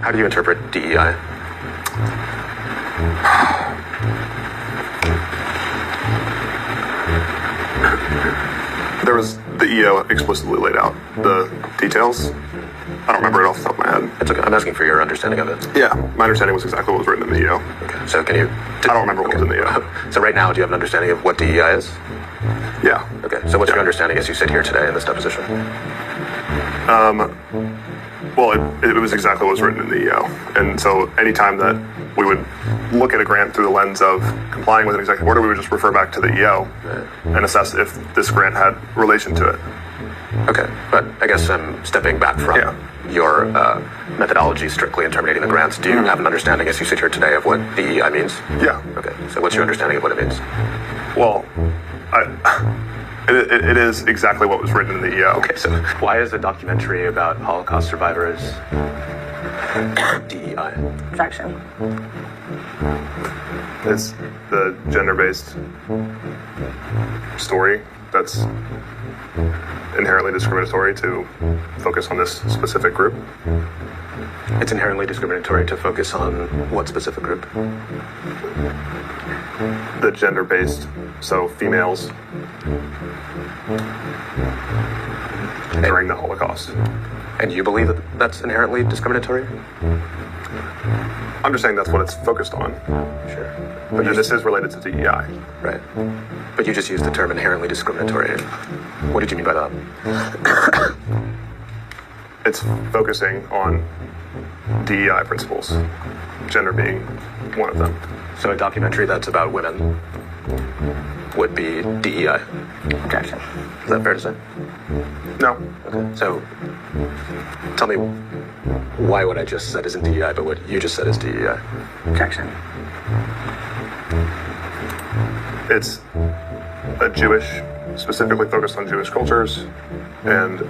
How do you interpret DEI? There was the EO explicitly laid out the details. I don't remember it off the top of my head. It's okay. I'm asking for your understanding of it. Yeah, my understanding was exactly what was written in the EO. Okay. So can you... I don't remember what was in the EO. So right now, do you have an understanding of what DEI is? Yeah. Okay. So what's your understanding as you sit here today in this deposition? Well, it was exactly what was written in the EO. And so anytime that we would look at a grant through the lens of complying with an executive order, we would just refer back to the EO and assess if this grant had relation to it. Okay, but I guess I'm stepping back from your methodology strictly in terminating the grants. Do you have an understanding as you sit here today of what DEI means? Yeah. Okay, so what's your understanding of what it means? Well, it is exactly what was written in the EO. Okay, so why is a documentary about Holocaust survivors DEI? Objection. It's the gender-based story that's inherently discriminatory to focus on this specific group. It's inherently discriminatory to focus on what specific group? The gender-based, so females during the Holocaust. And you believe that that's inherently discriminatory? I'm just saying that's what it's focused on. Sure. But this is related to DEI. Right. But you just used the term inherently discriminatory. What did you mean by that? It's focusing on DEI principles, gender being one of them. So a documentary that's about women would be DEI. Objection. Is that fair to say? No. Okay. So tell me why what I just said isn't DEI, but what you just said is DEI. Objection. It's a Jewish, specifically focused on Jewish cultures and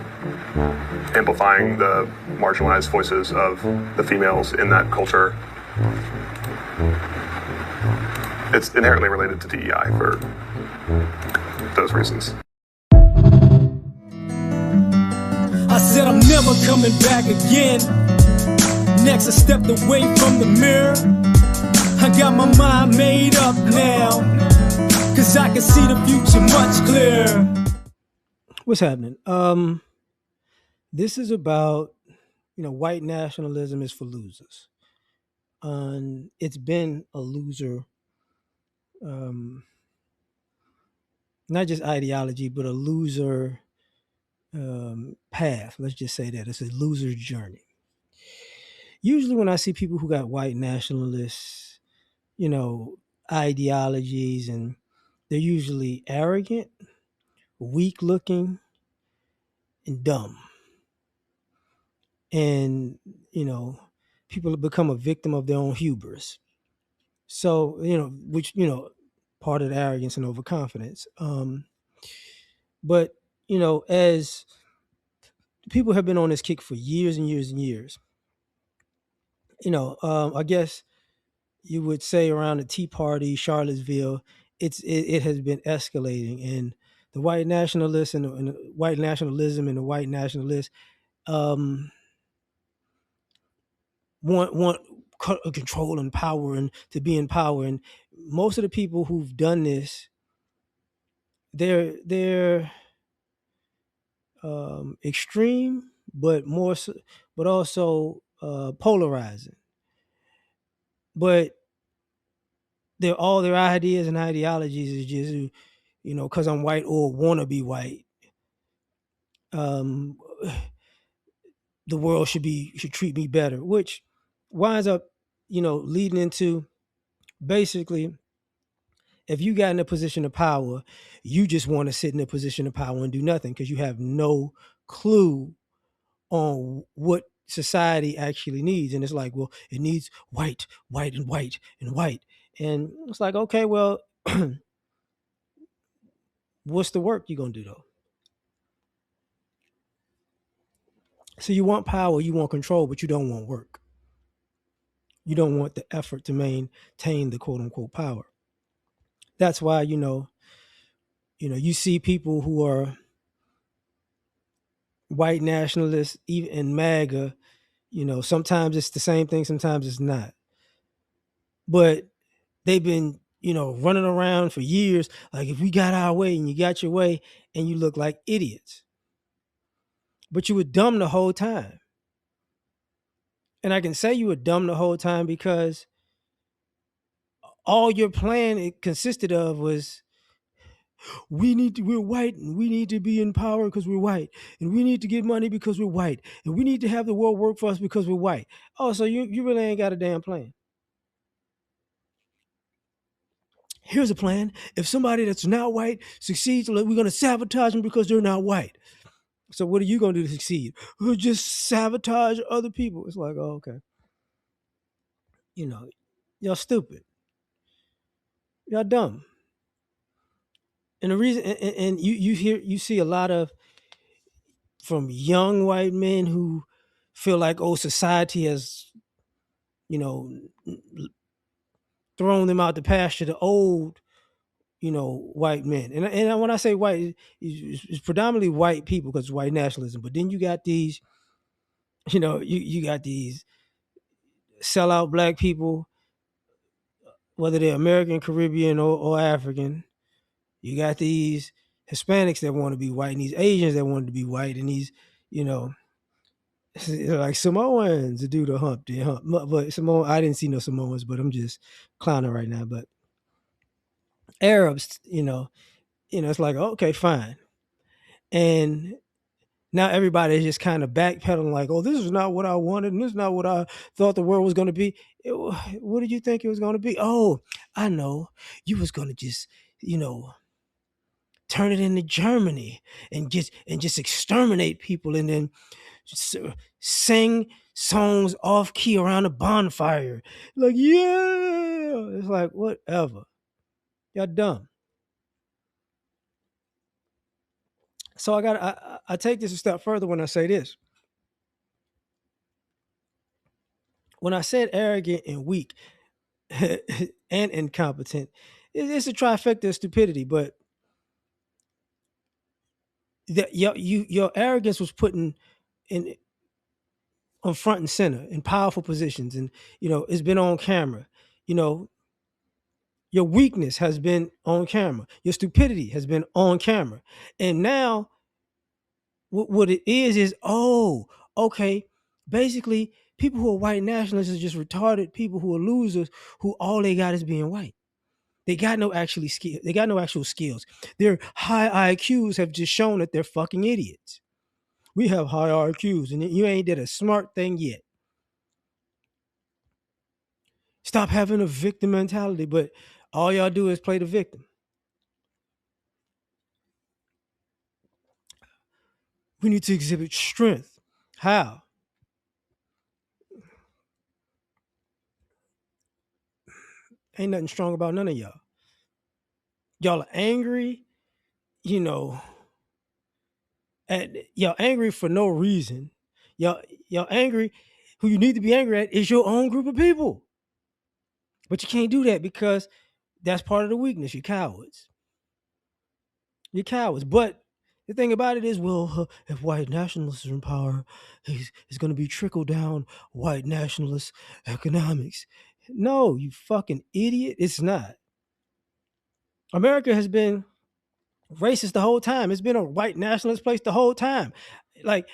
amplifying the marginalized voices of the females in that culture. It's inherently related to DEI for those reasons. I said I'm never coming back again. Next I stepped away from the mirror. I got my mind made up now, 'cause I can see the future much clearer. What's happening? This is about, white nationalism is for losers. And it's been a loser, not just ideology, but a loser path. Let's just say that. It's a loser's journey. Usually when I see people who got white nationalists, ideologies, and they're usually arrogant, weak looking, and dumb. And, people have become a victim of their own hubris. So, which, part of the arrogance and overconfidence. But, as people have been on this kick for years and years and years, I guess you would say around the Tea Party, Charlottesville, it has been escalating, and the white nationalists and the white nationalism and the white nationalists want control and power and to be in power. And most of the people who've done this, they're extreme, but also polarizing. But all their ideas and ideologies is just, because I'm white or want to be white. The world should treat me better, which winds up, leading into basically, if you got in a position of power, you just want to sit in a position of power and do nothing because you have no clue on what society actually needs. And it's like, well, it needs white, white, and white, and white. And it's like, okay, well, what's the work you're going to do, though? So you want power, you want control, but you don't want work. You don't want the effort to maintain the quote unquote power. That's why, you see people who are white nationalists, even in MAGA, Sometimes it's the same thing, sometimes it's not. But they've been, running around for years. Like, if we got our way and you got your way, and you look like idiots. But you were dumb the whole time. And I can say you were dumb the whole time because all your plan it consisted of was we're white and we need to be in power because we're white, and we need to get money because we're white, and we need to have the world work for us because we're white. Oh, so you really ain't got a damn plan. Here's a plan. If somebody that's not white succeeds, we're going to sabotage them because they're not white. So what are you going to do to succeed? We'll just sabotage other people. It's like, oh, okay. Y'all stupid. Y'all dumb. And the reason, and you see a lot of from young white men who feel like, oh, society has, you know, thrown them out the pasture to old, white men. And when I say white, it's predominantly white people because it's white nationalism. But then you got these, you got these sellout black people, whether they're American, Caribbean, or African. You got these Hispanics that want to be white, and these Asians that want to be white, and these, like Samoans to do the Humpty Hump. But I didn't see no Samoans, but I'm just clowning right now. But Arabs, it's like, okay, fine. And now everybody is just kind of backpedaling, like, oh, this is not what I wanted, and this is not what I thought the world was going to be. What did you think it was going to be? Oh, I know. You was going to just, turn it into Germany and just exterminate people, and then sing songs off key around a bonfire. Like, yeah. It's like, whatever. Y'all dumb. So I take this a step further when I say this. When I said arrogant and weak and incompetent, it's a trifecta of stupidity. But your arrogance was put in on front and center in powerful positions, and it's been on camera. Your weakness has been on camera. Your stupidity has been on camera. And now what it is, oh, okay, basically people who are white nationalists are just retarded people who are losers who all they got is being white. They got no actually skill. They got no actual skills. Their high IQs have just shown that they're fucking idiots. We have high IQs and you ain't did a smart thing yet. Stop having a victim mentality, but all y'all do is play the victim. We need to exhibit strength. How? Ain't nothing strong about none of y'all. Y'all are angry, you know, y'all angry for no reason. Y'all angry. Who you need to be angry at is your own group of people. But you can't do that because that's part of the weakness. You're cowards. You're cowards. But the thing about it is, well, if white nationalists are in power, it's going to be trickle down white nationalist economics. No, you fucking idiot. It's not. America has been racist the whole time. It's been a white nationalist place the whole time. Like,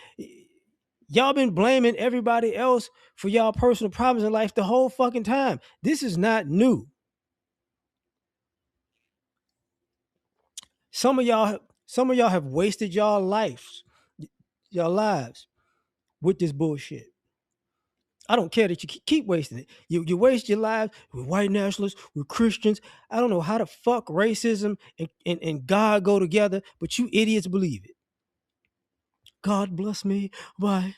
y'all been blaming everybody else for y'all personal problems in life the whole fucking time. This is not new. Some of y'all have wasted y'all lives with this bullshit. I don't care that you keep wasting it. You waste your lives with white nationalists, with Christians. I don't know how the fuck racism and God go together, but you idiots believe it. God bless me by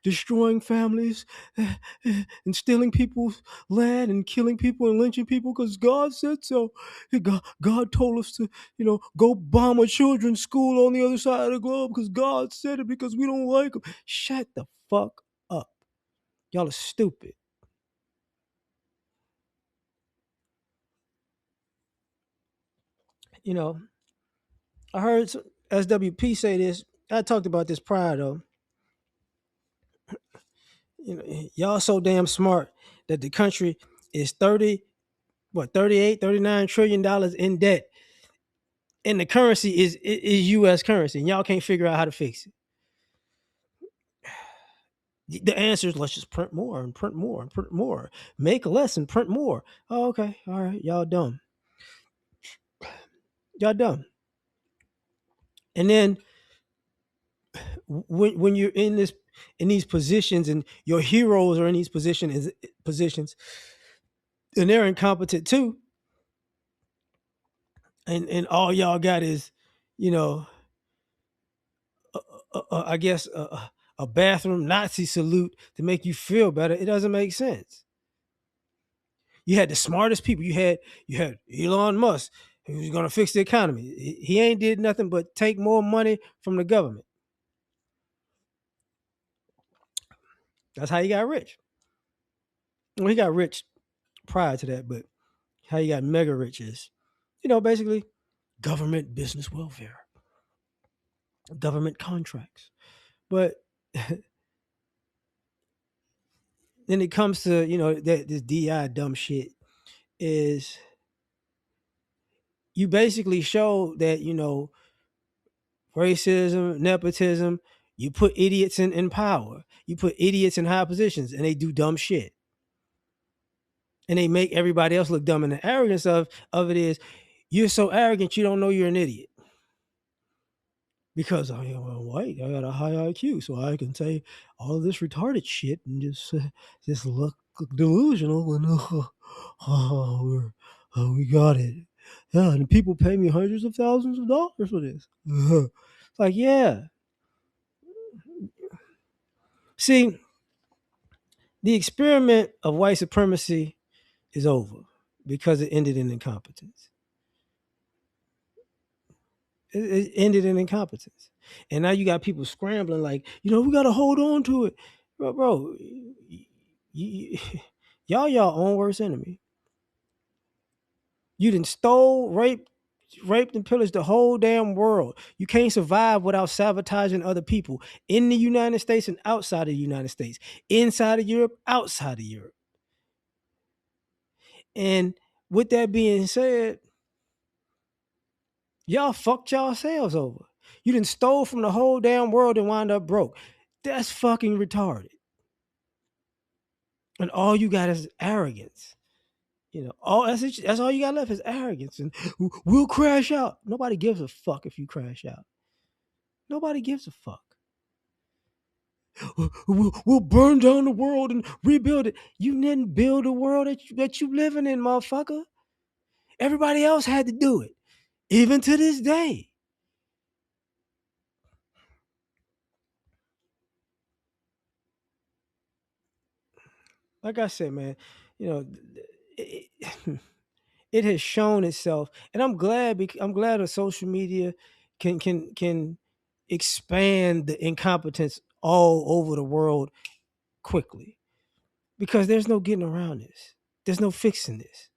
destroying families and stealing people's land and killing people and lynching people because God said so. God told us to, go bomb a children's school on the other side of the globe because God said it because we don't like them. Shut the fuck up. Y'all are stupid. I heard SWP say this. I talked about this prior though. y'all so damn smart that the country is 38, 39 trillion dollars in debt, and the currency is US currency, and y'all can't figure out how to fix it. The answer is let's just print more and print more and print more, make less and print more. Oh, okay, all right, y'all dumb. Y'all dumb. And then when you're in these positions, and your heroes are in these positions, and they're incompetent too, and all y'all got is, you know, I guess a bathroom Nazi salute to make you feel better. It doesn't make sense. You had the smartest people. You had Elon Musk, who's going to fix the economy. He ain't did nothing but take more money from the government. That's how he got rich. Well, he got rich prior to that, but how he got mega rich is, basically government business welfare, government contracts. But then it comes to, that this DI dumb shit is, you basically show that, racism, nepotism, you put idiots in power. You put idiots in high positions, and they do dumb shit. And they make everybody else look dumb. And the arrogance of it is, you're so arrogant you don't know you're an idiot. Because I'm white, I got a high IQ, so I can say all of this retarded shit and just look delusional. And we got it. Yeah, and people pay me hundreds of thousands of dollars for this. It's like, yeah. See, the experiment of white supremacy is over because it ended in incompetence. It ended in incompetence. And now you got people scrambling like, we got to hold on to it. Bro, y'all your own worst enemy. You done stole, raped and pillaged the whole damn world. You can't survive without sabotaging other people in the United States and outside of the United States, inside of Europe, outside of Europe. And with that being said, y'all fucked yourselves over. You done stole from the whole damn world and wound up broke. That's fucking retarded. And all you got is arrogance. That's all you got left is arrogance. And we'll crash out. Nobody gives a fuck if you crash out. Nobody gives a fuck. We'll burn down the world and rebuild it. You didn't build the world that you living in, motherfucker. Everybody else had to do it, even to this day. Like I said, man, it has shown itself, and I'm glad that social media can expand the incompetence all over the world quickly, because there's no getting around this. There's no fixing this.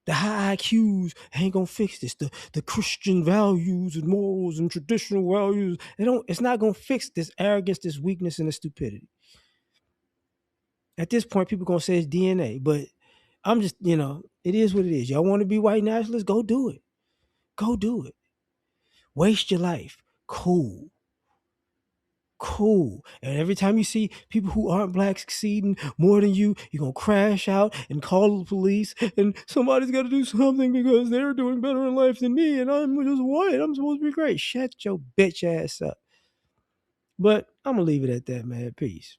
The high IQs ain't gonna fix this. The Christian values and morals and traditional values, it's not gonna fix this arrogance, this weakness, and this stupidity. At this point, people gonna say it's DNA, but I'm just, it is what it is. Y'all want to be white nationalists? Go do it. Go do it. Waste your life. Cool. And every time you see people who aren't black succeeding more than you, you're going to crash out and call the police, and somebody's got to do something because they're doing better in life than me, and I'm just white. I'm supposed to be great. Shut your bitch ass up. But I'm going to leave it at that, man. Peace.